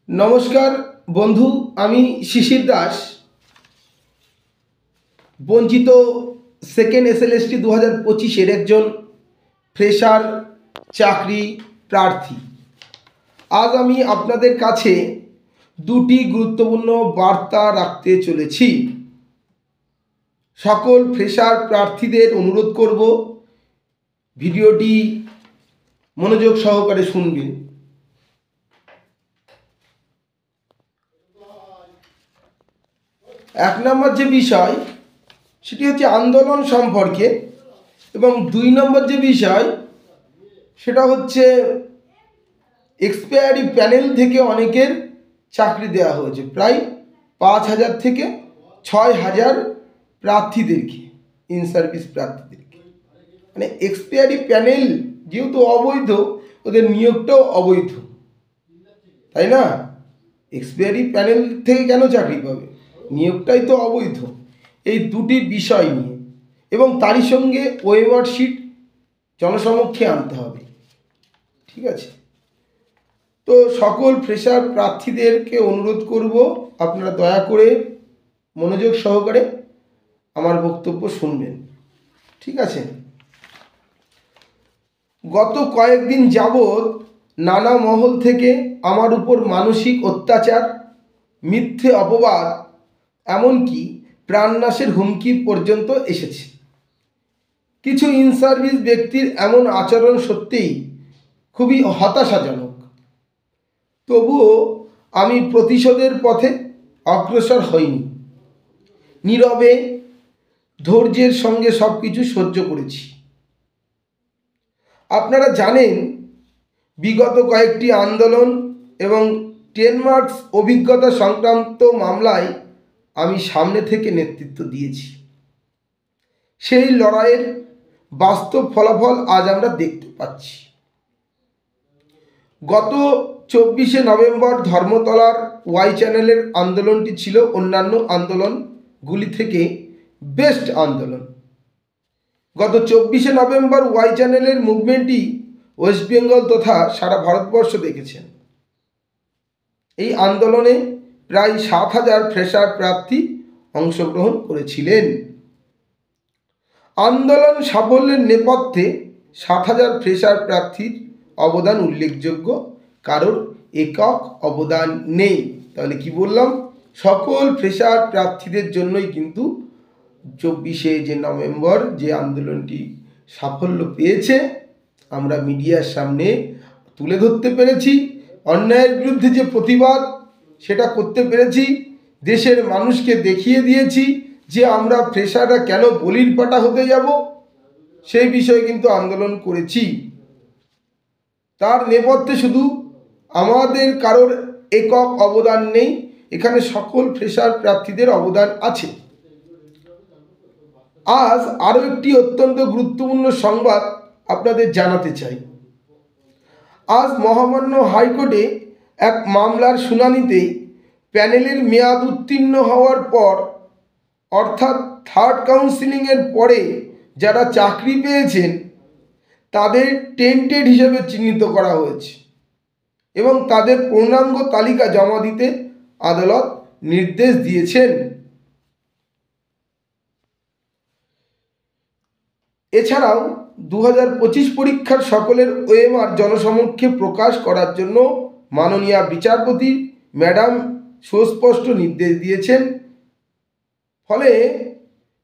নমস্কার বন্ধু, আমি শিশির দাস, বঞ্চিত সেকেন্ড এসএলএসটি 2025-এর একজন ফ্রেশার চাকরি প্রার্থী। আজ আমি আপনাদের কাছে দুটি গুরুত্বপূর্ণ বার্তা রাখতে চলেছি। সকল ফ্রেশার প্রার্থীদের অনুরোধ করব ভিডিওটি মনোযোগ সহকারে শুনবেন। এক নম্বর যে বিষয় সেটি হচ্ছে আন্দোলন সম্পর্কে, এবং দুই নম্বর যে বিষয় সেটা হচ্ছে এক্সপায়ারি প্যানেল থেকে অনেকের চাকরি দেওয়া হয়েছে, প্রায় 5,000 থেকে 6,000 প্রার্থীদেরকে, ইন সার্ভিস প্রার্থীদেরকে। মানে এক্সপায়ারি প্যানেল যেহেতু অবৈধ, ওদের নিয়োগটাও অবৈধ, তাই না? এক্সপায়ারি প্যানেল থেকে কেন চাকরি পাবে? নিয়োগটাই তো অবৈধ। এই দুটি বিষয় নিয়ে, এবং তারই সঙ্গে ওএমআর শিট জনসমক্ষে আনতে হবে, ঠিক আছে? তো সকল ফ্রেশার প্রার্থীদেরকে অনুরোধ করব, আপনারা দয়া করে মনোযোগ সহকারে আমার বক্তব্য শুনবেন, ঠিক আছে? গত কয়েকদিন যাবৎ নানা মহল থেকে আমার উপর মানসিক অত্যাচার, মিথ্যে অপবাদ, এমনকি প্রাণনাশের হুমকি পর্যন্ত এসেছে। কিছু ইন সার্ভিস ব্যক্তির এমন আচরণ সত্যিই খুবই হতাশাজনক। তবুও আমি প্রতিশোধের পথে অগ্রসর হইনি। নীরবে ধৈর্যের সঙ্গে সব কিছু সহ্য করেছি। আপনারা জানেন, বিগত কয়েকটি আন্দোলন এবং 10 মার্কস অভিজ্ঞতা সংক্রান্ত মামলায় আমি সামনে থেকে নেতৃত্ব দিয়েছি। সেই লড়াইয়ের বাস্তব ফলাফল আজ আমরা দেখতে পাচ্ছি। গত 24শে নভেম্বর ধর্মতলার ওয়াই চ্যানেলের আন্দোলনটি ছিল অন্যান্য আন্দোলনগুলি থেকে বেস্ট আন্দোলন। গত 24শে নভেম্বর ওয়াই চ্যানেলের মুভমেন্টটি ওয়েস্ট বেঙ্গল তথা সারা ভারতবর্ষ দেখেছেন। এই আন্দোলনে প্রায় 7,000 ফ্রেশার প্রার্থী অংশগ্রহণ করেছিলেন। আন্দোলন সাফল্যের নেপথ্যে 7,000 ফ্রেশার প্রার্থীর অবদান উল্লেখযোগ্য, কারোর একক অবদান নেই। তাহলে কি বললাম? সকল ফ্রেশার প্রার্থীদের জন্যই কিন্তু 24শে যে নভেম্বর যে আন্দোলনটি সাফল্য পেয়েছে, আমরা মিডিয়ার সামনে তুলে ধরতে পেরেছি। অন্যায়ের বিরুদ্ধে যে প্রতিবাদ, সেটা করতে পেরেছি। দেশের মানুষকে দেখিয়ে দিয়েছি যে আমরা ফ্রেশাররা কেন বলির পাঠা হতে যাব। সেই বিষয়ে কিন্তু আন্দোলন করেছি। তার নেপথ্যে শুধু আমাদের কারোর একক অবদান নেই, এখানে সকল ফ্রেশার প্রার্থীদের অবদান আছে। আজ আরও একটি অত্যন্ত গুরুত্বপূর্ণ সংবাদ আপনাদের জানাতে চাই। আজ মহামান্য হাইকোর্টে এক মামলার শুনানিতে প্যানেলের মেয়াদ উত্তীর্ণ হওয়ার পর, অর্থাৎ থার্ড কাউন্সিলিংয়ের পরে যারা চাকরি পেয়েছেন তাদের টেন্টেড হিসেবে চিহ্নিত করা হয়েছে, এবং তাদের পূর্ণাঙ্গ তালিকা জমা দিতে আদালত নির্দেশ দিয়েছেন। এছাড়াও 2025 পরীক্ষার সকলের ওএমআর জনসমক্ষে প্রকাশ করার জন্য মাননীয় বিচারপতি ম্যাডাম সুস্পষ্ট নির্দেশ দিয়েছেন। ফলে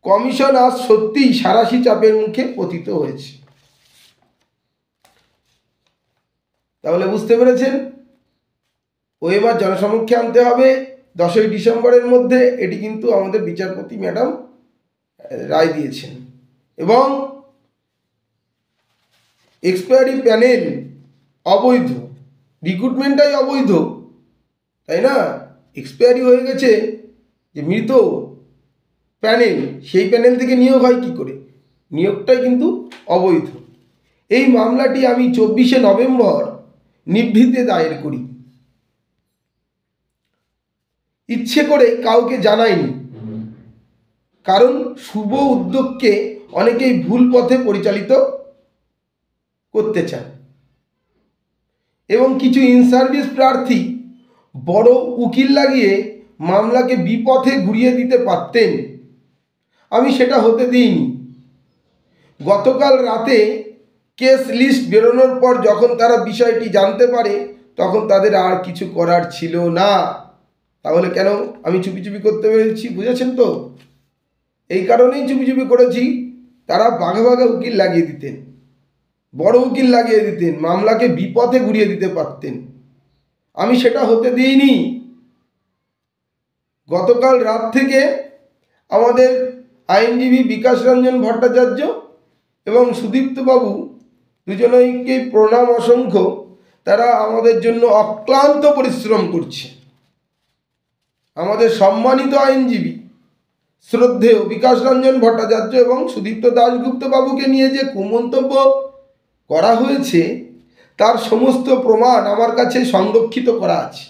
কমিশন আজ সত্যিই সাঁড়াশি চাপের মুখে পতিত হয়েছে। তাহলে বুঝতে পেরেছেন, ওএমআর জনসমক্ষে আনতে হবে 10ই ডিসেম্বরের মধ্যে। এটি কিন্তু আমাদের বিচারপতি ম্যাডাম রায় দিয়েছেন। এবং এক্সপায়ারি প্যানেল অবৈধ, রিক্রুটমেন্টটাই অবৈধ, তাই না? এক্সপায়ারি হয়ে গেছে যে মৃত প্যানেল, সেই প্যানেল থেকে নিয়োগ হয় কী করে? নিয়োগটাই কিন্তু অবৈধ। এই মামলাটি আমি 24শে নভেম্বর নিভৃতে দায়ের করি। ইচ্ছে করে কাউকে জানাইনি, কারণ শুভ উদ্যোগকে অনেকেই ভুল পথে পরিচালিত করতে চান, এবং কিছু ইন সার্ভিস প্রার্থী বড় উকিল লাগিয়ে মামলাকে বিপথে ঘুরিয়ে দিতে পারতেন, আমি সেটা হতে দিইনি। গতকাল রাতে কেস লিস্ট বেরোনোর পর যখন তারা বিষয়টি জানতে পারে তখন তাদের আর কিছু করার ছিল না। তাহলে কেন আমি চুপি চুপি করতে পেরেছি, বুঝেছেন তো? এই কারণেই চুপি চুপি করেছি। তারা বাঘে বাঘে উকিল লাগিয়ে দিতেন, বড় উকিল লাগিয়ে দিতেন, মামলাকে বিপথে ঘুরিয়ে দিতে পারতেন, আমি সেটা হতে দিইনি। গতকাল রাত থেকে আমাদের আইনজীবী বিকাশ রঞ্জন ভট্টাচার্য এবং সুদীপ্তবাবু দুজনকেই প্রণাম অসংখ্য। তারা আমাদের জন্য অক্লান্ত পরিশ্রম করছে। আমাদের সম্মানিত আইনজীবী শ্রদ্ধেয় বিকাশ রঞ্জন ভট্টাচার্য এবং সুদীপ্ত দাশগুপ্ত বাবুকে নিয়ে যে কুমন্তব্য করা হয়েছে তার সমস্ত প্রমাণ আমার কাছে সংরক্ষিত করা আছে।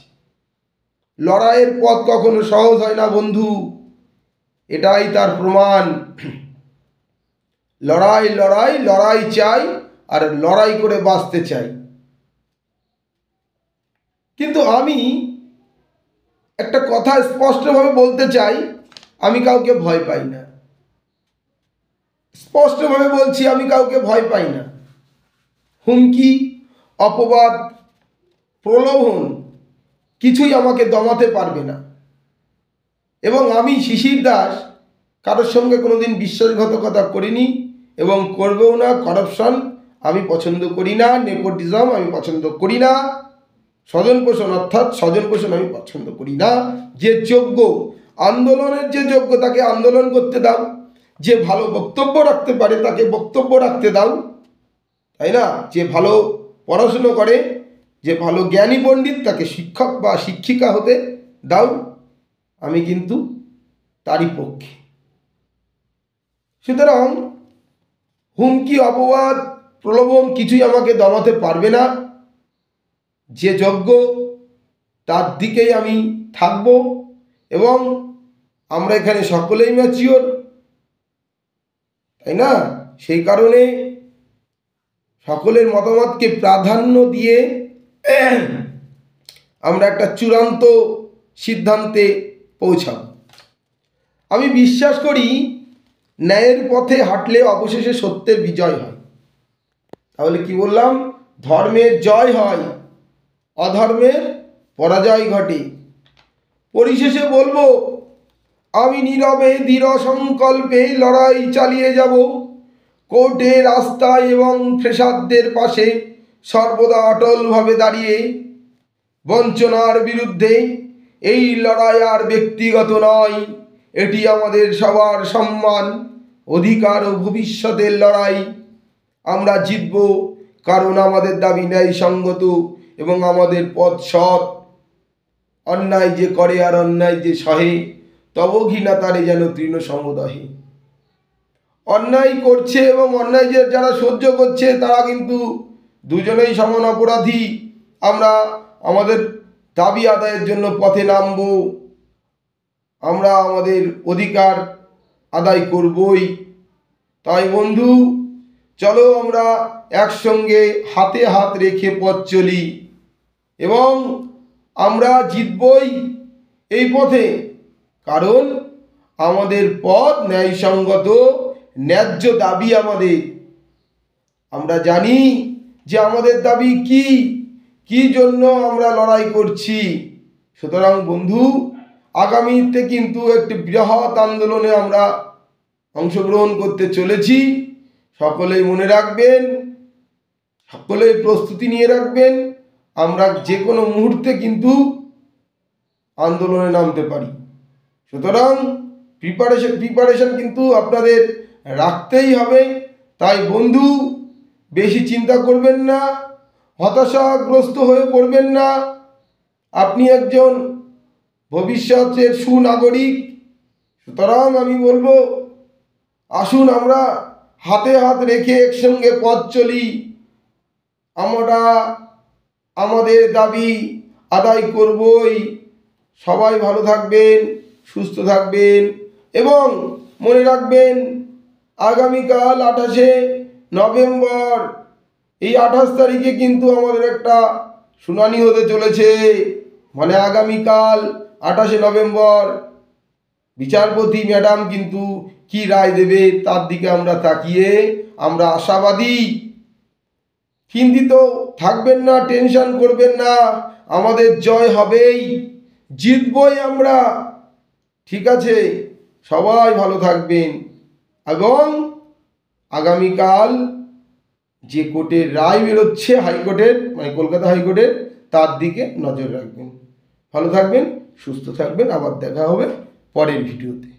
লড়াইয়ের পথ কখনো সহজ হয় না বন্ধু, এটাই তার প্রমাণ। লড়াই লড়াই লড়াই চাই, আর লড়াই করে বাঁচতে চাই। কিন্তু আমি একটা কথা স্পষ্টভাবে বলতে চাই, আমি কাউকে ভয় পাই না। স্পষ্টভাবে বলছি, আমি কাউকে ভয় পাই না। হুমকি, অপবাদ, প্রলোভন কিছুই আমাকে দমাতে পারবে না। এবং আমি শিশির দাস কারোর সঙ্গে কোনোদিন বিশ্বাসঘাতকতা করিনি এবং করবেও না। করাপশন আমি পছন্দ করি না, নেপোটিজম আমি পছন্দ করি না, স্বজন পোষণ অর্থাৎ স্বজন পোষণ আমি পছন্দ করি না। যে যোগ্য, আন্দোলনের যে যোগ্য তাকে আন্দোলন করতে দাও, যে ভালো বক্তব্য রাখতে পারে তাকে বক্তব্য রাখতে দাও, তাই না? যে ভালো পড়াশুনো করে, যে ভালো জ্ঞানী পণ্ডিত তাকে শিক্ষক বা শিক্ষিকা হতে দাও। আমি কিন্তু তারই পক্ষে। সুতরাং হুমকি, অপবাদ, প্রলোভন কিছুই আমাকে দমাতে পারবে না। যে যোগ্য তার দিকেই আমি থাকব। এবং আমরা এখানে সকলেই ম্যাচিওর, তাই না? সেই কারণে সকলের মতামতকে প্রাধান্য দিয়ে আমরা একটা চূড়ান্ত সিদ্ধান্তে পৌঁছাব। আমি বিশ্বাস করি ন্যায়ের পথে হাঁটলে অবশেষে সত্যের বিজয় হয়। তাহলে কি বললাম? ধর্মের জয় হয়, অধর্মের পরাজয় ঘটে। পরিশেষে বলবো, আমি নীরবে দৃঢ় সংকল্পে লড়াই চালিয়ে যাব। কোর্টে, রাস্তায় এবং ফ্যাসাদদের পাশে সর্বদা অটলভাবে দাঁড়িয়ে। বঞ্চনার বিরুদ্ধে এই লড়াই আর ব্যক্তিগত নয়, এটি আমাদের সবার সম্মান, অধিকার ও ভবিষ্যতের লড়াই। আমরা জিতব, কারণ আমাদের দাবি ন্যায়সঙ্গত এবং আমাদের পথ সৎ। অন্যায় যে করে আর অন্যায় যে সহে, তব ঘৃণা তারে যেন তৃণ সমদহে। অন্যায় করছে এবং অন্যায় যে যারা সহ্য করছে তারা কিন্তু দুজনেই সমান অপরাধী। আমরা আমাদের দাবি আদায়ের জন্য পথে নামব, আমরা আমাদের অধিকার আদায় করবই। তাই বন্ধু, চলো আমরা একসঙ্গে হাতে হাত রেখে পথ চলি এবং আমরা জিতবই এই পথে। কারণ আমাদের পথ ন্যায়সঙ্গত, ন্যায্য দাবি আমাদের। আমরা জানি যে আমাদের দাবি কি, কি জন্য আমরা লড়াই করছি। সুতরাং বন্ধু, আগামীতে কিন্তু একটি বৃহৎ আন্দোলনে আমরা অংশগ্রহণ করতে চলেছি। সকলেই মনে রাখবেন, সকলেই প্রস্তুতি নিয়ে রাখবেন। আমরা যে কোনো মুহূর্তে আন্দোলনে নামতে পারি। সুতরাং প্রিপারেশন কিন্তু আপনাদের রাখতেই হবে। তাই বন্ধু, বেশি চিন্তা করবেন না, হতাশাগ্রস্ত হয়ে পড়বেন না। আপনি একজন ভবিষ্যতের সুনাগরিক। সুতরাং আমি বলবো, আসুন আমরা হাতে হাত রেখে একসঙ্গে পথ চলি। আমরা আমাদের দাবি আদায় করবই। সবাই ভালো থাকবেন, সুস্থ থাকবেন এবং মনে রাখবেন, আগামীকাল 28শে নভেম্বর, এই 28 তারিখে কিন্তু আমাদের একটা শুনানি হতে চলেছে। মানে আগামীকাল 28শে নভেম্বর বিচারপতি ম্যাডাম কিন্তু কি রায় দেবে তার দিকে আমরা তাকিয়ে আমরা আশাবাদী। চিন্তিত থাকবেন না, টেনশন করবেন না, আমাদের জয় হবেই, জিতবই আমরা। ঠিক আছে, সবাই ভালো থাকবেন এবং আগামীকাল যে কোর্টের রায় বেরোচ্ছে হাইকোর্টের, মানে কলকাতা হাইকোর্টের, তার দিকে নজর রাখবেন। ভালো থাকবেন, সুস্থ থাকবেন, আবার দেখা হবে পরের ভিডিওতে।